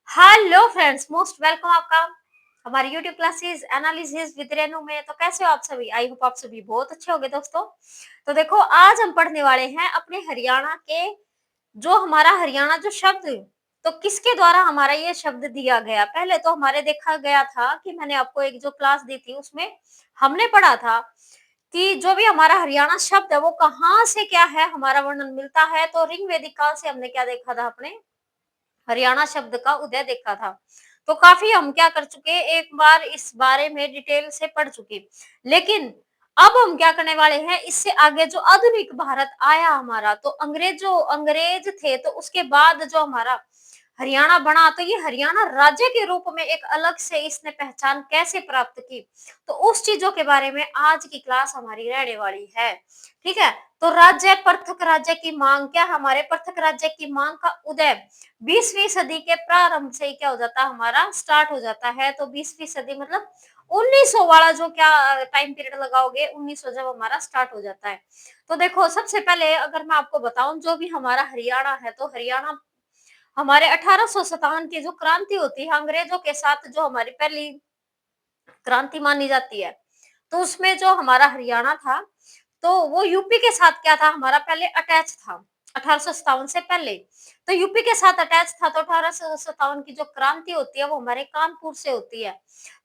Hello friends, most welcome आपका हमारी YouTube classes analysis with Renu में। तो कैसे हो आप सभी? आई होप आप सभी बहुत अच्छे होंगे दोस्तों। तो देखो, आज हम पढ़ने वाले हैं अपने हरियाणा के, जो हमारा हरियाणा जो शब्द, तो किसके द्वारा हमारा ये शब्द दिया गया। पहले तो हमारे देखा गया था कि मैंने आपको एक जो क्लास दी थी उसमें हमने पढ़ा था कि जो भी हमारा हरियाणा शब्द है वो कहाँ से क्या है हमारा वर्णन मिलता है। तो ऋग वैदिक काल से हमने क्या देखा था, अपने हरियाणा शब्द का उदय देखा था। तो काफ़ी हम क्या कर चुके, एक बार इस बारे में डिटेल से पढ़ चुके। लेकिन अब हम क्या करने वाले हैं, इससे आगे जो आधुनिक भारत आया हमारा, तो अंग्रेज थे, तो उसके बाद जो हमारा हरियाणा बना, तो ये हरियाणा राज्य के रूप में एक अलग से इसने पहचान कैसे प्राप्त की, तो उस चीज़ों के बारे में आज की क्लास हमारी रहने वाली है। ठीक है? तो पृथक राज्य की माँग, क्या हमारे पृथक राज्य की माँग का उदय 20वीं सदी के प्रारंभ से ही क्या हो जाता है, हमारा स्टार्ट हो जाता है। तो 20वीं सदी मतलब 1900 वाला जो क्या टाइम पीरियड लगाओगे, 1900 जब हमारा स्टार्ट हो जाता है। तो देखो, सबसे पहले अगर मैं आपको बताऊं, जो भी हमारा हरियाणा है, तो हरियाणा हमारे 1857 की जो क्रांति होती है अंग्रेजों के साथ, जो हमारी पहली क्रांति मानी जाती है, तो उसमें जो हमारा हरियाणा था, तो वो यूपी के साथ क्या था, हमारा पहले अटैच था 1857 से पहले। तो यूपी के साथ अटैच था, तो 1857 की जो क्रांति होती है वो हमारे कानपुर से होती है।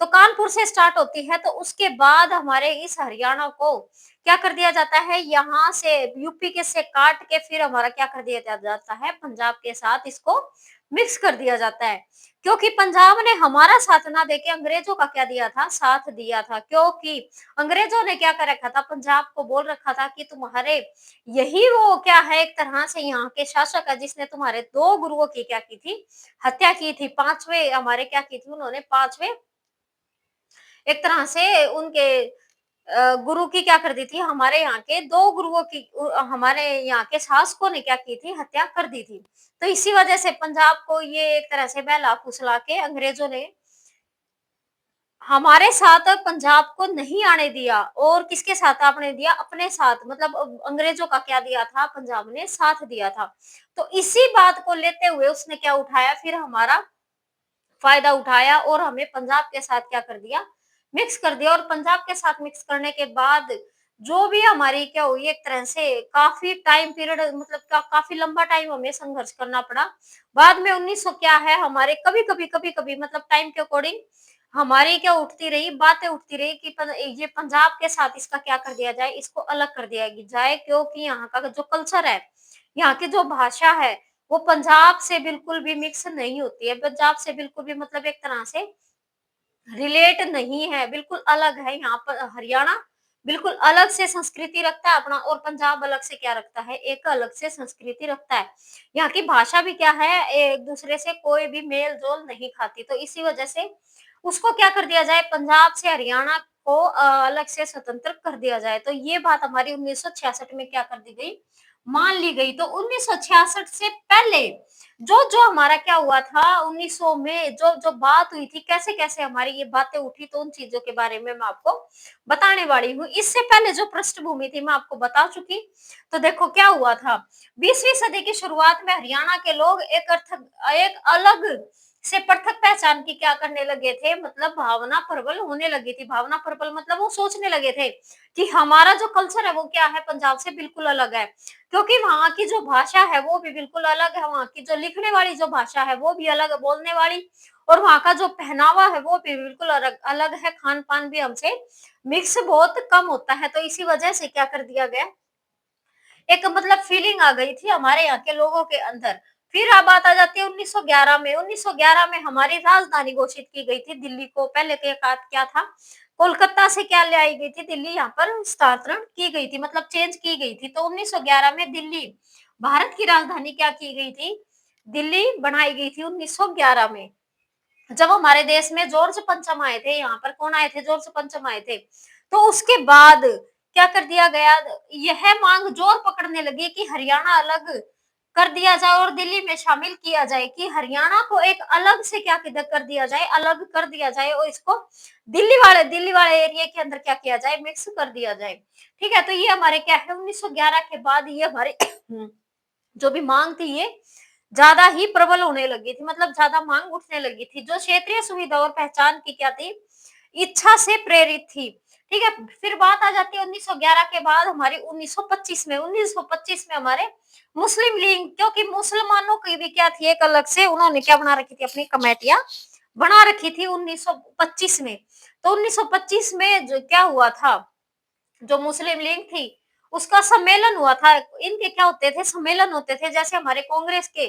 तो कानपुर से स्टार्ट होती है, तो उसके बाद हमारे इस हरियाणा को क्या कर दिया जाता है, यहाँ से यूपी के से काट के फिर हमारा क्या कर दिया जाता है, पंजाब के साथ इसको मिक्स कर दिया जाता है। क्योंकि पंजाब ने हमारा साथ ना देके अंग्रेजों का क्या दिया था, साथ दिया था। क्योंकि अंग्रेजों ने क्या कर रखा था, पंजाब को बोल रखा था कि तुम्हारे यही वो क्या है, एक तरह से यहाँ के शासक है जिसने तुम्हारे दो गुरुओं की क्या की थी, हत्या की थी। पांचवे हमारे क्या की थी, उन्होंने पांचवे एक तरह से उनके गुरु की क्या कर दी थी, हमारे यहाँ के दो गुरुओं की हमारे यहाँ के शासकों ने क्या की थी, हत्या कर दी थी। तो इसी वजह से पंजाब को ये एक तरह से बहला फुसला के अंग्रेजों ने हमारे साथ पंजाब को नहीं आने दिया। और किसके साथ आपने दिया, अपने साथ, मतलब अंग्रेजों का क्या दिया था, पंजाब ने साथ दिया था। तो इसी बात को लेते हुए उसने क्या उठाया, फिर हमारा फायदा उठाया और हमें पंजाब के साथ क्या कर दिया, मिक्स कर दिया। और पंजाब के साथ मिक्स करने के बाद जो भी हमारी क्या हुई, एक तरह से काफी टाइम पीरियड, मतलब काफी लंबा टाइम हमें संघर्ष करना पड़ा। बाद में 1900 क्या है, हमारे कभी कभी मतलब टाइम के अकॉर्डिंग हमारी क्या उठती रही, बातें उठती रही कि ये पंजाब के साथ इसका क्या कर दिया जाए, इसको अलग कर दिया जाए। क्योंकि यहाँ का जो कल्चर है, यहाँ की जो भाषा है, वो पंजाब से बिल्कुल भी मिक्स नहीं होती है। पंजाब से बिल्कुल भी मतलब एक तरह से रिलेट नहीं है, बिल्कुल अलग है। यहाँ पर हरियाणा बिल्कुल अलग से संस्कृति रखता है अपना, और पंजाब अलग से क्या रखता है, एक अलग से संस्कृति रखता है। यहाँ की भाषा भी क्या है, एक दूसरे से कोई भी मेल जोल नहीं खाती। तो इसी वजह से उसको क्या कर दिया जाए, पंजाब से हरियाणा को अलग से स्वतंत्र कर दिया जाए। तो ये बात हमारी 1966 में क्या कर दी गई, मान ली गई। तो 1966 से पहले जो हमारा क्या हुआ था, 1900 में जो बात हुई थी, कैसे-कैसे हमारी ये बातें उठी, तो उन चीज़ों के बारे में मैं आपको बताने वाली हूँ। इससे पहले जो पृष्ठभूमि थी मैं आपको बता चुकी। तो देखो क्या हुआ था, 20वीं सदी की शुरुआत में हरियाणा के लोग एक अलग से पृथक पहचान की क्या करने लगे थे, मतलब भावना प्रबल होने लगी थी। भावना प्रबल मतलब वो सोचने लगे थे कि हमारा जो कल्चर है वो क्या है, पंजाब से बिल्कुल अलग है। क्योंकि वहाँ की जो भाषा है वो भी बिल्कुल अलग है, वहाँ की जो लिखने वाली जो भाषा है वो भी अलग है बोलने वाली, और वहाँ का जो पहनावा है वो भी बिल्कुल अलग अलग है। खान-पान भी हमसे मिक्स बहुत कम होता है। तो इसी वजह से क्या कर दिया गया, एक मतलब फीलिंग आ गई थी हमारे यहाँ के लोगों के अंदर। फिर अब बात आ जाती है 1911 में। 1911 में हमारी राजधानी घोषित की गई थी दिल्ली को। पहले के का क्या था, कोलकाता से क्या ले आई गई थी, दिल्ली यहाँ पर स्थानांतरण की गई थी, मतलब चेंज की गई थी। तो 1911 में दिल्ली भारत की राजधानी क्या की गई थी, दिल्ली बनाई गई थी 1911 में। जब हमारे देश में जॉर्ज पंचम आए थे, यहाँ पर कौन आए थे, जॉर्ज पंचम आए थे। तो उसके बाद क्या कर दिया गया, यह मांग जोर पकड़ने लगी कि हरियाणा अलग कर दिया जाए और दिल्ली में शामिल किया जाए, कि हरियाणा को एक अलग से क्या कर दिया जाए, अलग कर दिया जाए, और इसको दिल्ली वाले एरिया के अंदर क्या किया जाए, मिक्स कर दिया जाए। ठीक है? तो ये हमारे क्या है, 1911 के बाद ये हमारे जो भी मांग थी, ये ज्यादा ही प्रबल होने लगी थी, मतलब ज्यादा मांग उठने लगी थी, जो क्षेत्रीय सुविधा और पहचान की क्या थी, इच्छा से प्रेरित थी। ठीक है, फिर बात आ जाती है 1911 के बाद हमारी 1925 में हमारे मुस्लिम लीग, क्योंकि मुसलमानों की भी क्या थी, एक अलग से उन्होंने क्या बना रखी थी, अपनी कमेटियां बना रखी थी 1925 में। तो 1925 में जो क्या हुआ था, जो मुस्लिम लीग थी उसका सम्मेलन हुआ था। इनके क्या होते थे, सम्मेलन होते थे, जैसे हमारे कांग्रेस के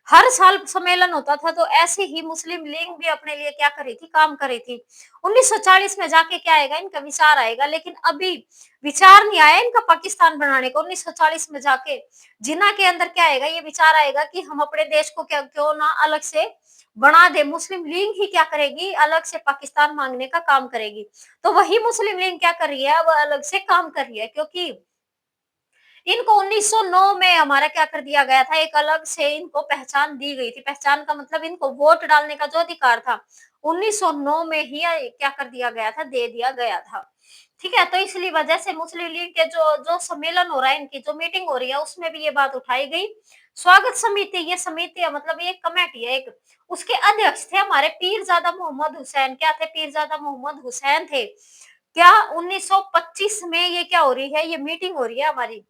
हर साल सम्मेलन होता था, तो ऐसे ही मुस्लिम लीग भी अपने लिए क्या करी थी, काम करी थी। 1940 में जाके क्या आएगा, इनका विचार आएगा, लेकिन अभी विचार नहीं आया इनका पाकिस्तान बनाने का। 1940 में जाके जिन्ना के अंदर क्या आएगा, ये विचार आएगा कि हम अपने देश को क्या क्यों ना अलग से बना दे। मुस्लिम लीग ही क्या करेगी, अलग से पाकिस्तान मांगने का काम करेगी। तो वही मुस्लिम लीग क्या कर रही है, अब अलग से काम कर रही है, क्योंकि इनको 1909 में हमारा क्या कर दिया गया था, एक अलग से इनको पहचान दी गई थी। पहचान का मतलब इनको वोट डालने का जो अधिकार था, 1909 में ही क्या कर दिया गया था, दे दिया गया था। ठीक है, तो इसलिए वजह से मुस्लिम लीग के जो जो सम्मेलन हो रहा है, इनकी जो मीटिंग हो रही है, उसमें भी ये बात उठाई गई। स्वागत समिति, ये समिति है, मतलब ये कमेटी है एक, उसके अध्यक्ष थे हमारे पीरजादा मोहम्मद हुसैन। क्या थे, पीरजादा मोहम्मद हुसैन थे। क्या 1925 में ये क्या हो रही है, ये मीटिंग हो रही है हमारी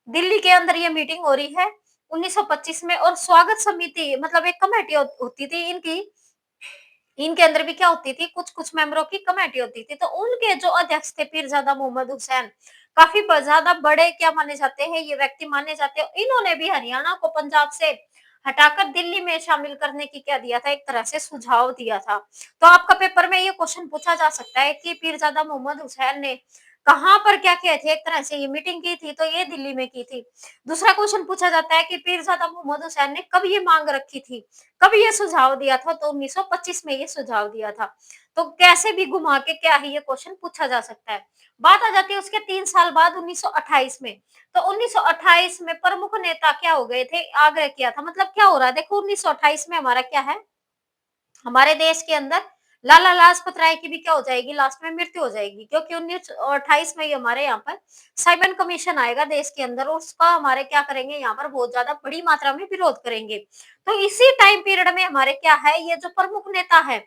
दिल्ली के अंदर, ये मीटिंग हो रही है 1925 में। और स्वागत समिति मतलब एक कमेटी होती थी इनकी, इनके अंदर भी क्या होती थी, कुछ कुछ मेंबरों की कमेटी होती थी। तो उनके जो अध्यक्ष थे पीरजादा मोहम्मद हुसैन, काफी ज्यादा बड़े क्या माने जाते हैं, ये व्यक्ति माने जाते हैं। इन्होंने भी हरियाणा को पंजाब से हटाकर दिल्ली में शामिल करने की क्या दिया था, एक तरह से सुझाव दिया था। तो आपका पेपर में ये क्वेश्चन पूछा जा सकता है कि पीरजादा मोहम्मद हुसैन ने कहाँ पर क्या किया थे, एक तरह से ये मीटिंग की थी, तो ये दिल्ली में की थी। दूसरा क्वेश्चन पूछा जाता है कि पीरजादा मोहम्मद हुसैन ने कब ये मांग रखी थी, कब ये सुझाव दिया था, तो 1925 में ये सुझाव दिया था। तो कैसे भी घुमा के क्या है, ये क्वेश्चन पूछा जा सकता है। बात आ जाती है उसके 3 साल बाद 1928 में। तो 1928 में प्रमुख नेता क्या हो गए थे, आग्रह किया था, मतलब क्या हो रहा है, देखो 1928 में हमारा क्या है, हमारे देश के अंदर लाला लाजपत राय की भी क्या हो जाएगी, लास्ट में मृत्यु हो जाएगी, क्योंकि 1928 में ही हमारे यहाँ पर साइमन कमीशन आएगा देश के अंदर, और उसका हमारे क्या करेंगे, यहाँ पर बहुत ज्यादा बड़ी मात्रा में विरोध करेंगे। तो इसी टाइम पीरियड में हमारे क्या है, ये जो प्रमुख नेता है,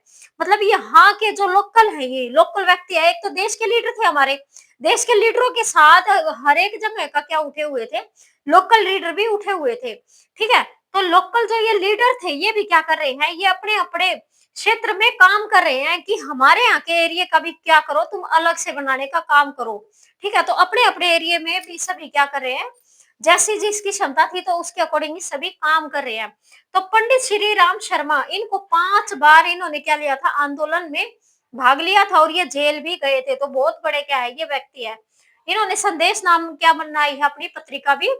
मतलब यहाँ के जो लोकल है, ये लोकल व्यक्ति है, एक तो देश के लीडर थे हमारे, देश के लीडरों के साथ हर एक जगह का क्या उठे हुए थे, लोकल लीडर भी उठे हुए थे। ठीक है, तो लोकल जो ये लीडर थे, ये भी क्या कर रहे हैं, ये अपने अपने क्षेत्र में काम कर रहे हैं कि हमारे यहाँ के एरिया का भी क्या करो, तुम अलग से बनाने का काम करो। ठीक है, तो अपने अपने एरिया में भी सभी क्या कर रहे हैं, जैसी जिसकी क्षमता थी तो उसके अकॉर्डिंग ही सभी काम कर रहे हैं। तो पंडित श्री राम शर्मा, इनको 5 बार इन्होंने क्या लिया था, आंदोलन में भाग लिया था, और ये जेल भी गए थे। तो बहुत बड़े क्या है, ये व्यक्ति है। इन्होंने संदेश नाम क्या बनाई है, अपनी पत्रिका भी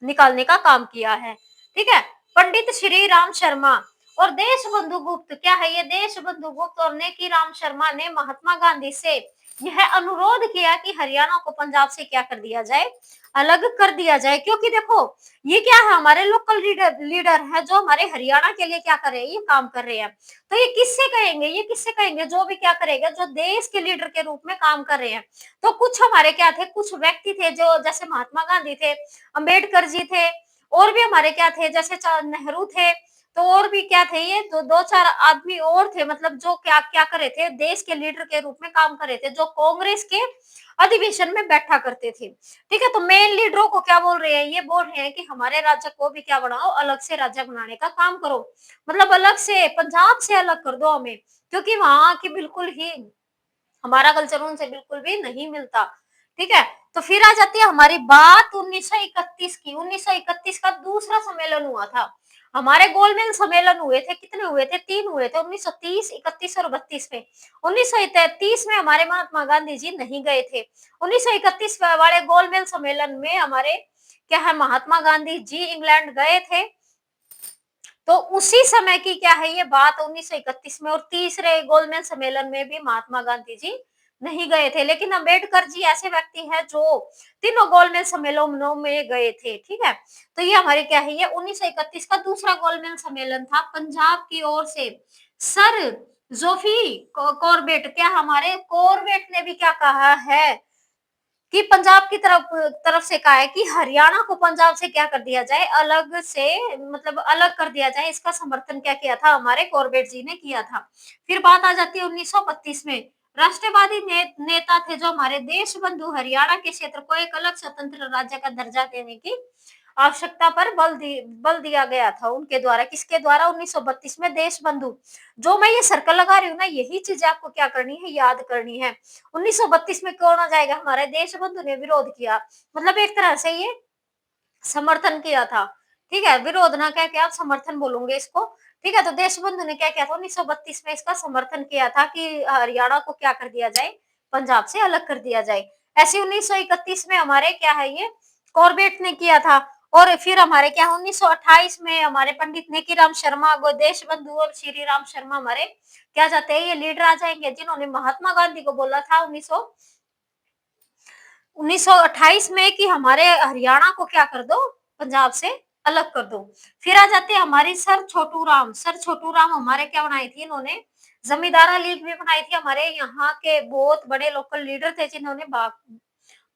निकालने का काम किया है। ठीक है, पंडित श्री राम शर्मा और देश बंधु गुप्त, क्या है ये, देश बंधु गुप्त और नेकी राम शर्मा ने महात्मा गांधी से यह अनुरोध किया कि हरियाणा को पंजाब से क्या कर दिया जाए, अलग कर दिया जाए। क्योंकि देखो ये क्या है, हमारे लोकल लीडर लीडर है, जो हमारे हरियाणा के लिए क्या कर रहे हैं, ये काम कर रहे हैं। तो ये किससे कहेंगे, ये किससे कहेंगे, जो भी क्या करेगा, जो देश के लीडर के रूप में काम कर रहे हैं। तो कुछ हमारे क्या थे, कुछ व्यक्ति थे जो जैसे महात्मा गांधी थे, अंबेडकर जी थे, और भी हमारे क्या थे, जैसे नेहरू थे। तो और भी क्या थे, ये दो चार आदमी और थे, मतलब जो क्या क्या करे थे, देश के लीडर के रूप में काम करे थे, जो कांग्रेस के अधिवेशन में बैठा करते थे। ठीक है, तो मेन लीडरों को क्या बोल रहे हैं, ये बोल रहे हैं कि हमारे राज्य को भी क्या बनाओ, अलग से राज्य बनाने का काम करो, मतलब अलग से पंजाब से अलग कर दो हमें, क्योंकि वहां की बिल्कुल ही हमारा कल्चर उनसे बिल्कुल भी नहीं मिलता। ठीक है, तो फिर आ जाती है हमारी बात 1931 की। 1931 का दूसरा सम्मेलन हुआ था, हमारे गोलमेज सम्मेलन हुए थे, कितने हुए थे, 3 हुए थे, 1930, 31 और 32 में। 1933 में हमारे महात्मा गांधी जी नहीं गए थे। 1931 वाले गोलमेज सम्मेलन में हमारे क्या है, महात्मा गांधी जी इंग्लैंड गए थे। तो उसी समय की क्या है ये बात 1931 में, और तीसरे गोलमेज सम्मेलन में भी महात्मा गांधी जी नहीं गए थे, लेकिन अम्बेडकर जी ऐसे व्यक्ति हैं जो तीनों गोलमेज सम्मेलनों में गए थे। ठीक है, तो ये हमारे क्या है, ये 1931 का दूसरा गोलमेज सम्मेलन था, पंजाब की ओर से सर जोफी कॉर्बेट, क्या हमारे कॉर्बेट ने भी क्या कहा है कि पंजाब की तरफ तरफ से कहा है कि हरियाणा को पंजाब से क्या कर दिया जाए, अलग से मतलब अलग कर दिया जाए। इसका समर्थन क्या किया था, हमारे कॉर्बेट जी ने किया था। फिर बात आ जाती है 1932 में, राष्ट्रवादी नेता थे जो हमारे देश बंधु, हरियाणा के क्षेत्र को एक अलग स्वतंत्र राज्य का दर्जा देने की आवश्यकता पर बल दिया गया था उनके द्वारा। किसके द्वारा? 1932 में देश बंधु। जो मैं ये सर्कल लगा रही हूँ ना, यही चीजें आपको क्या करनी है, याद करनी है। 1932 में कौन आ जाएगा? हमारे देश बंधु ने विरोध किया, मतलब एक तरह से ये समर्थन किया था। ठीक है, विरोध ना कह के आप समर्थन बोलोगे इसको। ठीक है, तो देश बंधु ने क्या किया था 1932 में, इसका समर्थन किया था कि हरियाणा को क्या कर दिया जाए, पंजाब से अलग कर दिया जाए। ऐसे 1931 में हमारे क्या है ये कॉर्बेट ने किया था। और फिर हमारे क्या 1928 में हमारे पंडित नेकीराम शर्मा, देश बंधु और श्री राम शर्मा हमारे क्या जाते हैं, ये लीडर आ जाएंगे जिन्होंने महात्मा गांधी को बोला था 1928 में कि हमारे हरियाणा को क्या कर दो, पंजाब से अलग कर दो। फिर आ जाते हैं हमारी सर छोटू राम। सर छोटू राम हमारे क्या बनाई थी इन्होंने, जमींदारा लीग भी बनाई थी। हमारे यहाँ के बहुत बड़े लोकल लीडर थे जिन्होंने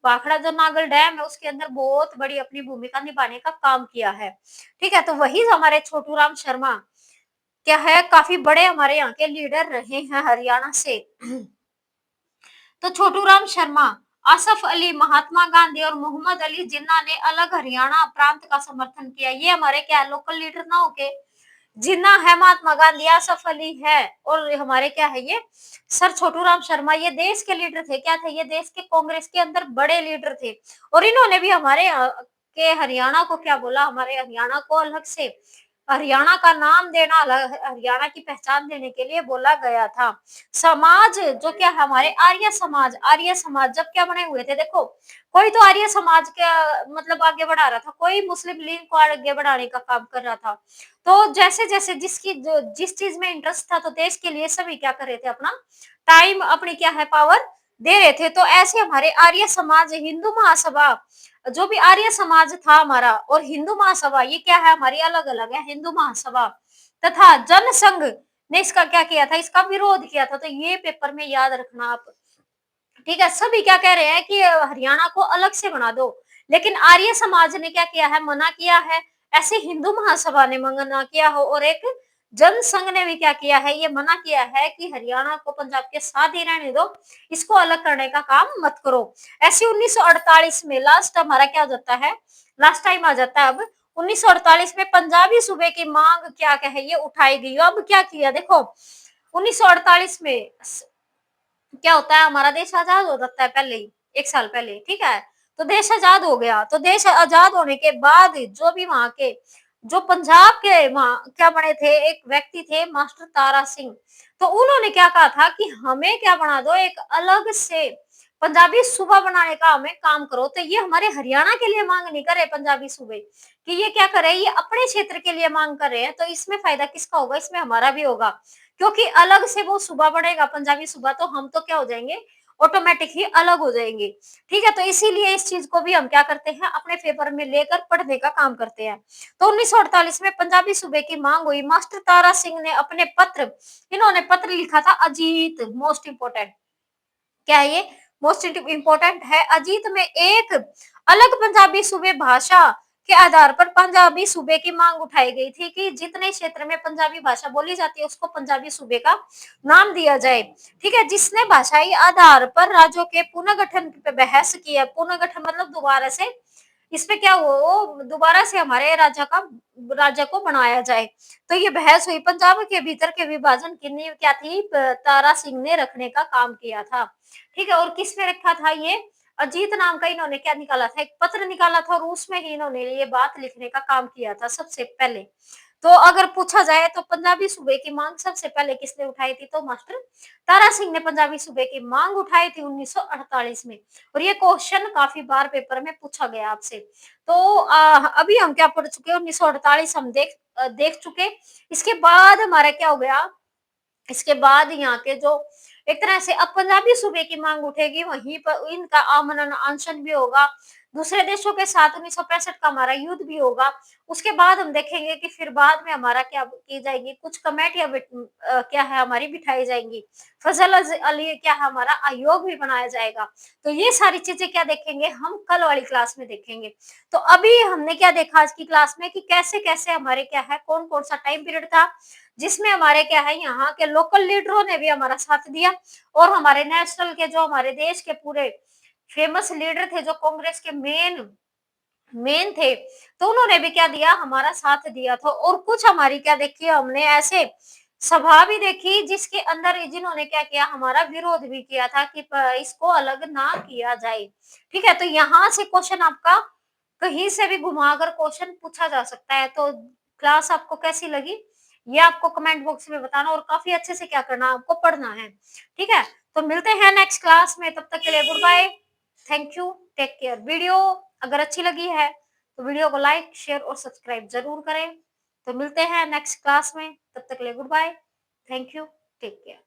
भाखड़ा जो नागल डैम है उसके अंदर बहुत बड़ी अपनी भूमिका निभाने का काम किया है। ठीक है, तो वही हमारे छोटू राम शर्मा क्या है, काफी बड़े हमारे यहाँ के लीडर रहे हैं हरियाणा से। तो छोटू राम शर्मा, आसफ अली, महात्मा गांधी और मोहम्मद अली जिन्ना ने अलग हरियाणा प्रांत का समर्थन किया। ये हमारे क्या लोकल लीडर ना होके, जिन्ना है, महात्मा गांधी, आसफ अली है और हमारे क्या है ये सर छोटू राम शर्मा, ये देश के लीडर थे। क्या थे ये? देश के कांग्रेस के अंदर बड़े लीडर थे। और इन्होंने भी हमारे के हरियाणा को क्या बोला, हमारे हरियाणा को अलग से हरियाणा का नाम देना, हरियाणा की पहचान देने के लिए बोला गया था। समाज जो क्या है हमारे आर्य समाज जब क्या बने हुए थे, देखो कोई तो आर्य समाज का मतलब आगे बढ़ा रहा था, कोई मुस्लिम लीग को आगे बढ़ाने का काम कर रहा था। तो जैसे जैसे जिस चीज में इंटरेस्ट था, तो देश के लिए सभी क्या कर रहे थे, अपना टाइम, अपनी क्या है पावर दे रहे थे। तो ऐसे हमारे आर्य समाज, हिंदू महासभा, जो भी आर्य समाज था हमारा और हिंदू महासभा, ये क्या है हमारी अलग अलग है। हिंदू महासभा तथा जनसंघ ने इसका क्या किया था, इसका विरोध किया था। तो ये पेपर में याद रखना आप। ठीक है, सभी क्या कह रहे हैं कि हरियाणा को अलग से बना दो, लेकिन आर्य समाज ने क्या किया है, मना किया है। ऐसे हिंदू महासभा ने मना किया हो और एक जनसंघ ने भी क्या किया है, ये मना किया है कि हरियाणा को पंजाब के साथ ही रहने दो, इसको अलग करने का काम मत करो। ऐसे 1948 में लास्ट हमारा क्या हो जाता है, लास्ट टाइम आ जाता है अब 1948 में पंजाबी सूबे की मांग क्या कहे ये उठाई गई। अब क्या किया देखो, 1948 में क्या होता है, हमारा देश आजाद हो जाता है पहले ही, 1 साल पहले। ठीक है, तो देश आजाद हो गया। तो देश आजाद होने के बाद जो भी वहां के जो पंजाब के वहां क्या बने थे, एक व्यक्ति थे मास्टर तारा सिंह। तो उन्होंने क्या कहा था कि हमें क्या बना दो, एक अलग से पंजाबी सूबा बनाने का हमें काम करो। तो ये हमारे हरियाणा के लिए मांग नहीं कर रहे पंजाबी सूबे कि, ये क्या कर रहे हैं, ये अपने क्षेत्र के लिए मांग कर रहे हैं। तो इसमें फायदा किसका होगा, इसमें हमारा भी होगा, क्योंकि अलग से वो सूबा बनेगा पंजाबी सूबा, तो हम तो क्या हो जाएंगे, ऑटोमेटिक ही अलग हो जाएंगे। ठीक है, तो इसीलिए इस चीज को भी हम क्या करते हैं, अपने पेपर में लेकर पढ़ने का काम करते हैं। तो 1948 में पंजाबी सूबे की मांग हुई। मास्टर तारा सिंह ने अपने पत्र, इन्होंने पत्र लिखा था अजीत, मोस्ट इंपोर्टेंट क्या है ये, मोस्ट इंपोर्टेंट है। अजीत में एक अलग पंजाबी सूबे भाषा के आधार पर पंजाबी सूबे की मांग उठाई गई थी कि जितने क्षेत्र में पंजाबी भाषा बोली जाती है उसको पंजाबी सूबे का नाम दिया जाए। ठीक है, जिसने भाषाई आधार पर राज्यों के पुनर्गठन पे बहस की है। पुनर्गठन मतलब दोबारा से इसमें क्या हो, दोबारा से हमारे राज्य को बनाया जाए। तो ये बहस हुई। पंजाब के भीतर के विभाजन की नींव क्या थी, तारा सिंह ने रखने का काम किया था। ठीक है, और किसने रखा था, ये अजीत नाम का इन्होंने क्या निकाला था, एक पत्र निकाला था और उसमें ही इन्होंने ये बात लिखने का काम किया था सबसे पहले। तो अगर पूछा जाए तो पंजाबी सूबे की मांग सबसे पहले किसने उठाई थी, तो मास्टर तारा सिंह ने पंजाबी सूबे की मांग उठाई थी 1948 में। और ये क्वेश्चन काफी बार पेपर में पूछा गया आपसे। तो अभी हम क्या पढ़ चुके हैं, 1948 हम देख चुके। इसके बाद हमारा क्या हो गया, इसके बाद यहाँ के जो एक तरह से अब पंजाबी सूबे की मांग उठेगी, वहीं पर इनका आमरण अनशन भी होगा। दूसरे देशों के साथ 1965 का हमारा युद्ध भी होगा। उसके बाद हम देखेंगे कि फिर बाद में हमारा क्या की जाएगी, कुछ कमेटियाँ क्या है हमारी बिठाई जाएँगी। फज़ल अली क्या है हमारा आयोग भी बनाया जाएगा। तो ये सारी चीज़ें क्या देखेंगे हम कल वाली क्लास में देखेंगे। तो अभी हमने क्या देखा आज की क्लास में कि कैसे-कैसे हमारे क्या है कौन-कौन सा टाइम पीरियड था, जिसमें हमारे क्या है यहाँ के लोकल लीडरों ने भी हमारा साथ दिया और हमारे नेशनल के जो हमारे देश के पूरे फेमस लीडर थे जो कांग्रेस के मेन मेन थे, तो उन्होंने भी क्या दिया हमारा साथ दिया था और कुछ हमारी क्या देखी हमने ऐसे सभा भी देखी जिसके अंदर जिन्होंने क्या किया हमारा विरोध भी किया था कि इसको अलग ना किया जाए। ठीक है, तो यहाँ से क्वेश्चन आपका कहीं से भी घुमाकर क्वेश्चन पूछा जा सकता है। तो क्लास आपको कैसी लगी ये आपको कमेंट बॉक्स में बताना और काफी अच्छे से क्या करना आपको पढ़ना है। ठीक है, तो मिलते हैं नेक्स्ट क्लास में, तब तक के लिए goodbye. Thank you, take care. Video अगर अच्छी लगी है तो वीडियो को लाइक शेयर और सब्सक्राइब जरूर करें। तो मिलते हैं नेक्स्ट क्लास में, तब तक के लिए goodbye. Thank you, take care.